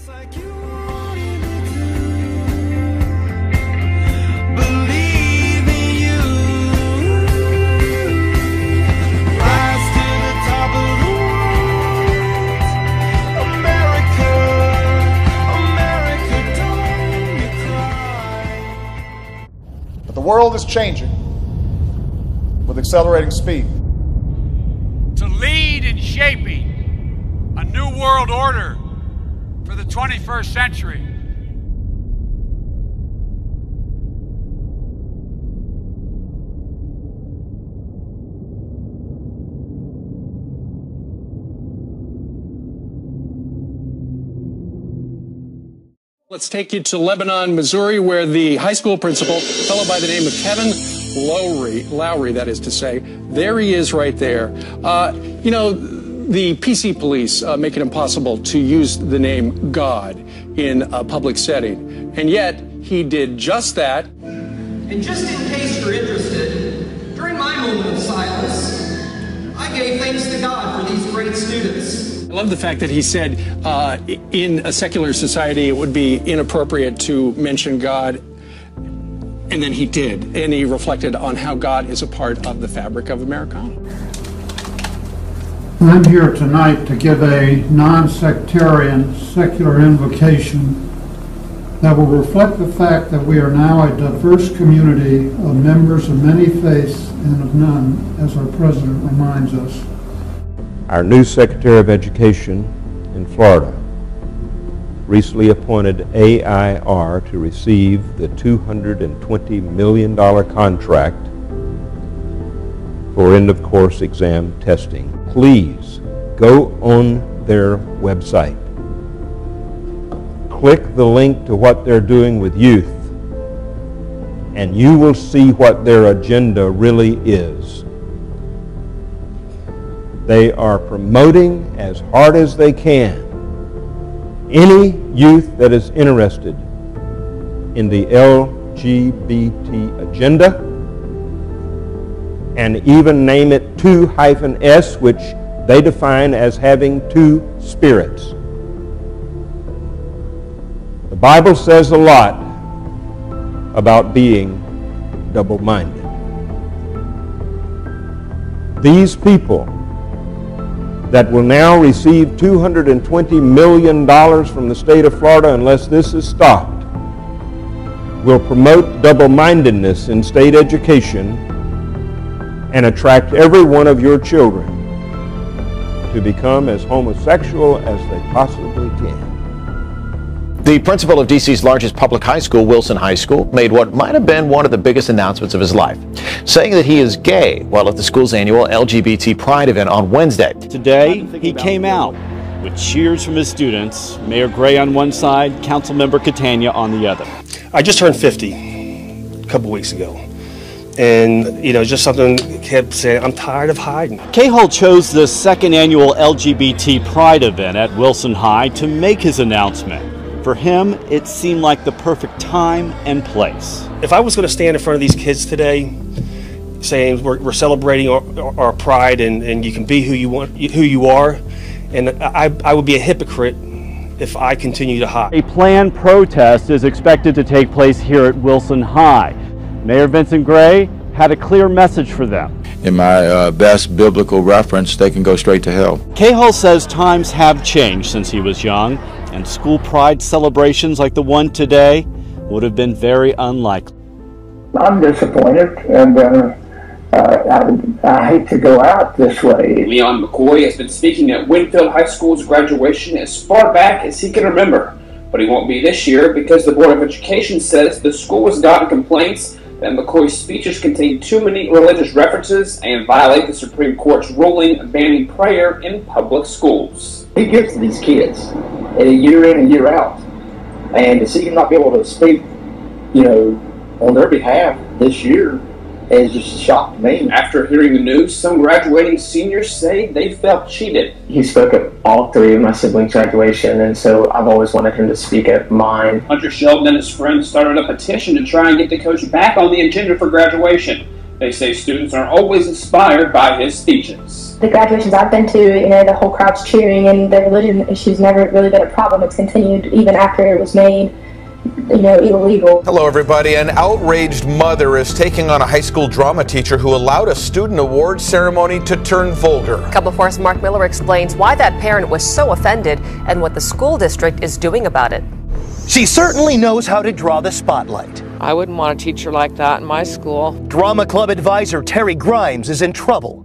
But the world is changing with accelerating speed. To lead in shaping a new world order for the 21st century. Let's take you to Lebanon, Missouri, where the high school principal, a fellow by the name of Kevin Lowry, that is to say, there he is right there. You know, the PC police make it impossible to use the name God in a public setting, and yet he did just that. And just in case you're interested, during my moment of silence, I gave thanks to God for these great students. I love the fact that he said in a secular society it would be inappropriate to mention God, and then he did, and he reflected on how God is a part of the fabric of Americana. I'm here tonight to give a non-sectarian secular invocation that will reflect the fact that we are now a diverse community of members of many faiths and of none, as our president reminds us. Our new Secretary of Education in Florida recently appointed AIR to receive the $220 million contract for end-of-course exam testing. Please go on their website. Click the link to what they're doing with youth, and you will see what their agenda really is. They are promoting as hard as they can any youth that is interested in the LGBT agenda, and even name it 2-S, which they define as having two spirits. The Bible says a lot about being double-minded. These people that will now receive $220 million from the state of Florida, unless this is stopped, will promote double-mindedness in state education and attract every one of your children to become as homosexual as they possibly can. The principal of D.C.'s largest public high school, Wilson High School, made what might have been one of the biggest announcements of his life, saying that he is gay while at the school's annual LGBT Pride event on Wednesday. Today, he came out with cheers from his students, Mayor Gray on one side, Councilmember Catania on the other. I just turned 50 a couple weeks ago. And, you know, just something kept saying, I'm tired of hiding. Cahill chose the second annual LGBT Pride event at Wilson High to make his announcement. For him, it seemed like the perfect time and place. If I was going to stand in front of these kids today saying we're celebrating our pride and you can be who you are, and I would be a hypocrite if I continue to hide. A planned protest is expected to take place here at Wilson High. Mayor Vincent Gray had a clear message for them. In my best biblical reference, they can go straight to hell. Cahill says times have changed since he was young, and school pride celebrations like the one today would have been very unlikely. I'm disappointed, and I hate to go out this way. Leon McCoy has been speaking at Winfield High School's graduation as far back as he can remember, but he won't be this year because the Board of Education says the school has gotten complaints that McCoy's speeches contain too many religious references and violate the Supreme Court's ruling banning prayer in public schools. He gives to these kids, and year in and year out, and to see him not be able to speak, you know, on their behalf this year has just shocked me. After hearing the news, some graduating seniors say they felt cheated. He spoke at all three of my siblings' graduation, and so I've always wanted him to speak at mine. Hunter Sheldon and his friends started a petition to try and get the coach back on the agenda for graduation. They say students are always inspired by his speeches. The graduations I've been to, the whole crowd's cheering, and the religion issue's never really been a problem. It's continued even after it was made, illegal. Hello, everybody. An outraged mother is taking on a high school drama teacher who allowed a student award ceremony to turn vulgar. Couple Force Mark Miller explains why that parent was so offended and what the school district is doing about it. She certainly knows how to draw the spotlight. I wouldn't want a teacher like that in my school. Drama club advisor Terry Grimes is in trouble.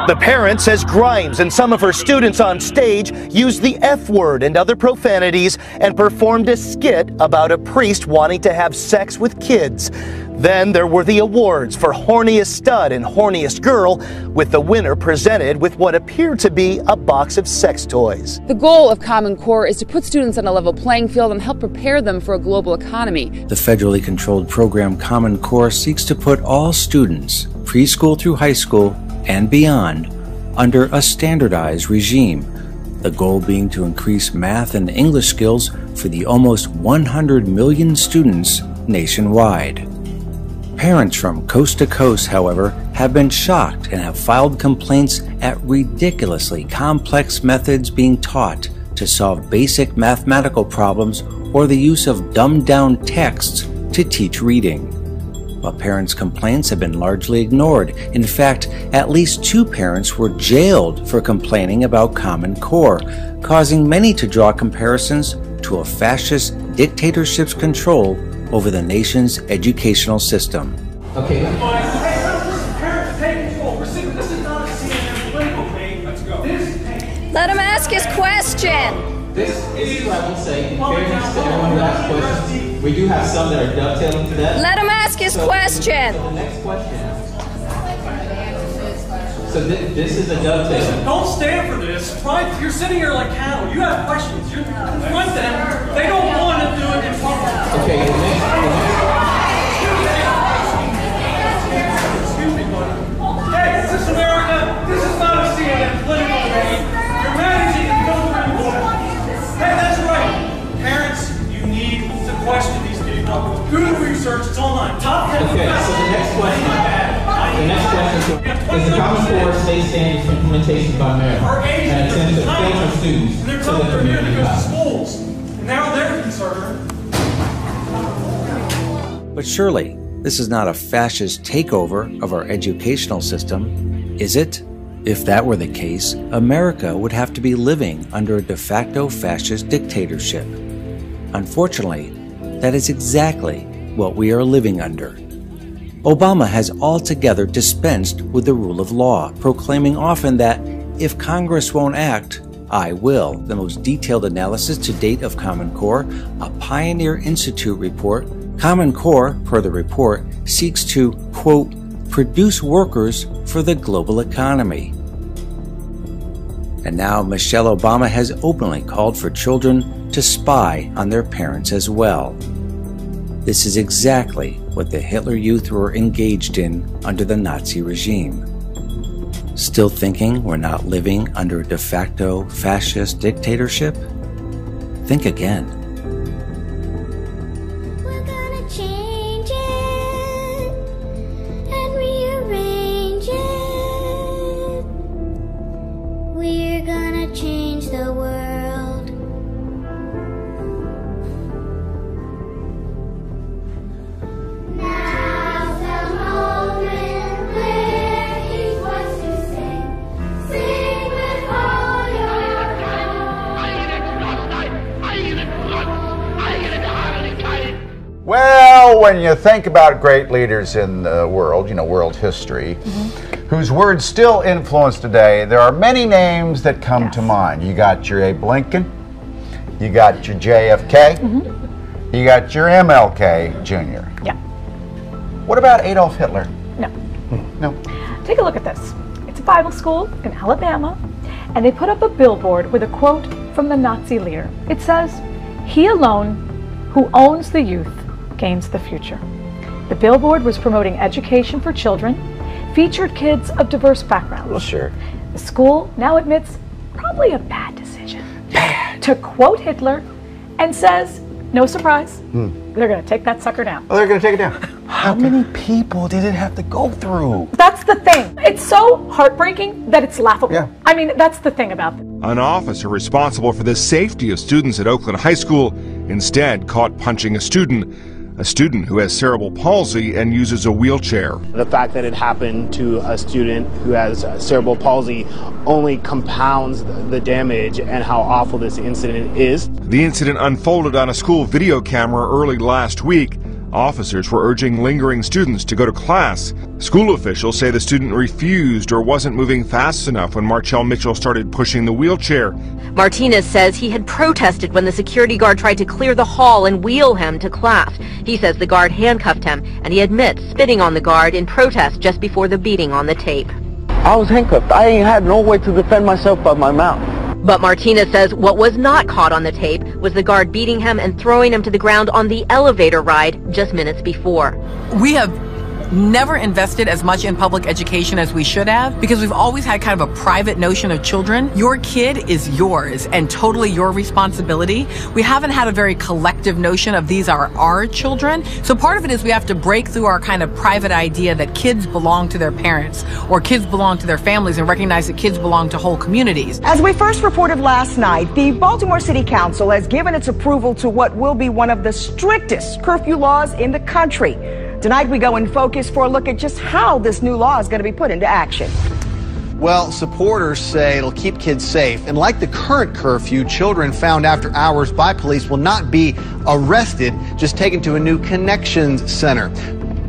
The parent says Grimes and some of her students on stage used the F word and other profanities and performed a skit about a priest wanting to have sex with kids. Then there were the awards for horniest stud and horniest girl, with the winner presented with what appeared to be a box of sex toys. The goal of Common Core is to put students on a level playing field and help prepare them for a global economy. The federally controlled program Common Core seeks to put all students, preschool through high school and beyond, under a standardized regime. The goal being to increase math and English skills for the almost 100 million students nationwide. Parents from coast to coast, however, have been shocked and have filed complaints at ridiculously complex methods being taught to solve basic mathematical problems or the use of dumbed-down texts to teach reading. But parents' complaints have been largely ignored. In fact, at least 2 parents were jailed for complaining about Common Core, causing many to draw comparisons to a fascist dictatorship's control over the nation's educational system. Okay. Let him ask his question. This is what I will say, in fairness to everyone who asked questions, we do have some that are dovetailing to that. Let him ask his question. So the next question. So this is a dovetail. Don't stand for this. You're sitting here like cattle. You have questions. You confront them. They don't want to do it in public. Okay, the next Excuse me, buddy. Hey, this is America. This is not a CNN political debate. You're managing the government. Hey, that's right. Parents, you need to question these people. Do the research. It's online. Top 10. Okay, so the next question. The next question is the Common Core state standards for implementation by Maryland and attempt to filter students They're so telling that their they're to go to schools. And now they're concerned. But surely, this is not a fascist takeover of our educational system, is it? If that were the case, America would have to be living under a de facto fascist dictatorship. Unfortunately, that is exactly what we are living under. Obama has altogether dispensed with the rule of law, proclaiming often that if Congress won't act, I will. The most detailed analysis to date of Common Core, a Pioneer Institute report. Common Core, per the report, seeks to, quote, produce workers for the global economy. And now Michelle Obama has openly called for children to spy on their parents as well. This is exactly what the Hitler Youth were engaged in under the Nazi regime. Still thinking we're not living under a de facto fascist dictatorship? Think again. We're gonna change it and rearrange it. We're gonna change the world. Now's the moment where he wants to sing. Sing with all your heart. Well, when you think about great leaders in the world, world history, whose words still influence today, there are many names that come to mind. You got your Abe Lincoln, you got your JFK, you got your MLK Jr. Yeah. What about Adolf Hitler? No. No. Take a look at this. It's a Bible school in Alabama, and they put up a billboard with a quote from the Nazi leader. It says, "He alone who owns the youth gains the future." The billboard was promoting education for children, featured kids of diverse backgrounds. Well, sure. The school now admits probably a bad decision to quote Hitler and says, no surprise, they're going to take that sucker down. Oh, they're going to take it down. How many people did it have to go through? That's the thing. It's so heartbreaking that it's laughable. Yeah. I mean, that's the thing about it. An officer responsible for the safety of students at Oakland High School instead caught punching a student who has cerebral palsy and uses a wheelchair. The fact that it happened to a student who has cerebral palsy only compounds the damage and how awful this incident is. The incident unfolded on a school video camera early last week. Officers were urging lingering students to go to class. School officials say the student refused or wasn't moving fast enough when Marchell Mitchell started pushing the wheelchair. Martinez says he had protested when the security guard tried to clear the hall and wheel him to class. He says the guard handcuffed him, and he admits spitting on the guard in protest just before the beating on the tape. I was handcuffed. I ain't had no way to defend myself but my mouth. But Martinez says what was not caught on the tape was the guard beating him and throwing him to the ground on the elevator ride just minutes before. We have never invested as much in public education as we should have because we've always had kind of a private notion of children. Your kid is yours and totally your responsibility. We haven't had a very collective notion of these are our children. So part of it is we have to break through our kind of private idea that kids belong to their parents or kids belong to their families and recognize that kids belong to whole communities. As we first reported last night, the Baltimore City Council has given its approval to what will be one of the strictest curfew laws in the country. Tonight we go in focus for a look at just how this new law is going to be put into action. Well, supporters say it'll keep kids safe. And like the current curfew, children found after hours by police will not be arrested, just taken to a new connections center.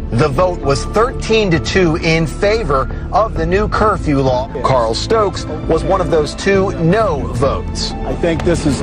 The vote was 13-2 in favor of the new curfew law. Carl Stokes was one of those 2 no votes. I think this is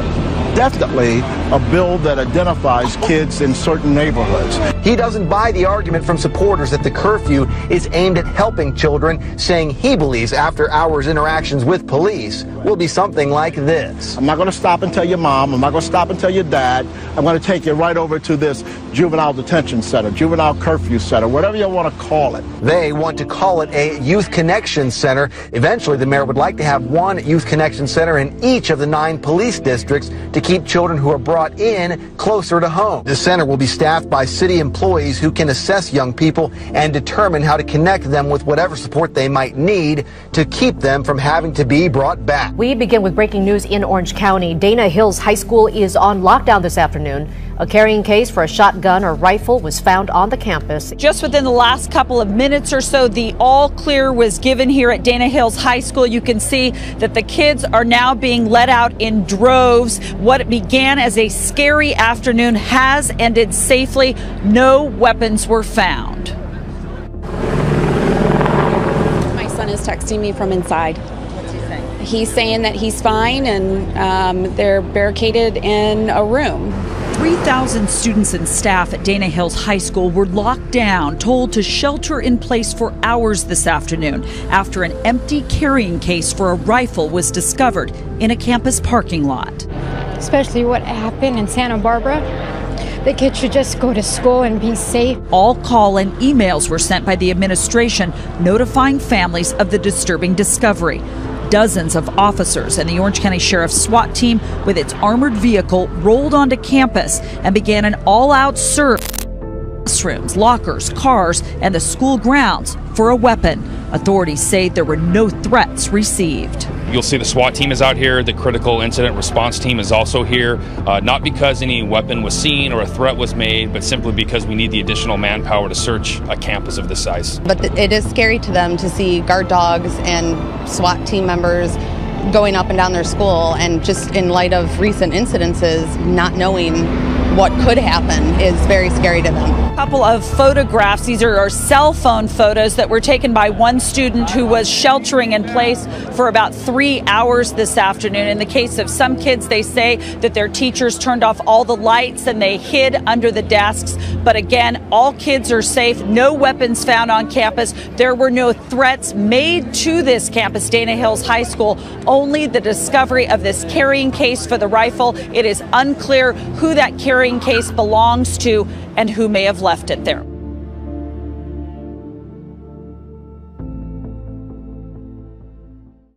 definitely a bill that identifies kids in certain neighborhoods. He doesn't buy the argument from supporters that the curfew is aimed at helping children, saying he believes after-hours interactions with police will be something like this. I'm not going to stop and tell your mom. I'm not going to stop and tell your dad. I'm going to take you right over to this juvenile detention center, juvenile curfew center, whatever you want to call it. They want to call it a youth connection center. Eventually, the mayor would like to have one youth connection center in each of the 9 police districts to keep children who are brought in closer to home. The center will be staffed by city employees who can assess young people and determine how to connect them with whatever support they might need to keep them from having to be brought back. We begin with breaking news in Orange County. Dana Hills High School is on lockdown this afternoon. A carrying case for a shotgun or rifle was found on the campus. Just within the last couple of minutes or so, the all clear was given here at Dana Hills High School. You can see that the kids are now being let out in droves. What began as a scary afternoon has ended safely. No weapons were found. My son is texting me from inside. What's he saying? He's saying that he's fine and they're barricaded in a room. 3,000 students and staff at Dana Hills High School were locked down, told to shelter in place for hours this afternoon after an empty carrying case for a rifle was discovered in a campus parking lot. Especially what happened in Santa Barbara. The kids should just go to school and be safe. All call and emails were sent by the administration notifying families of the disturbing discovery. Dozens of officers and the Orange County Sheriff's SWAT team with its armored vehicle rolled onto campus and began an all-out search. Classrooms, lockers, cars, and the school grounds for a weapon. Authorities say there were no threats received. You'll see the SWAT team is out here. The critical incident response team is also here, not because any weapon was seen or a threat was made, but simply because we need the additional manpower to search a campus of this size. But it is scary to them to see guard dogs and SWAT team members going up and down their school, and just in light of recent incidences, not knowing what could happen is very scary to them. A couple of photographs. These are cell phone photos that were taken by one student who was sheltering in place for about 3 hours this afternoon. In the case of some kids, they say that their teachers turned off all the lights and they hid under the desks. But again, all kids are safe. No weapons found on campus. There were no threats made to this campus, Dana Hills High School. Only the discovery of this carrying case for the rifle. It is unclear who that carrying case belongs to and who may have left it there.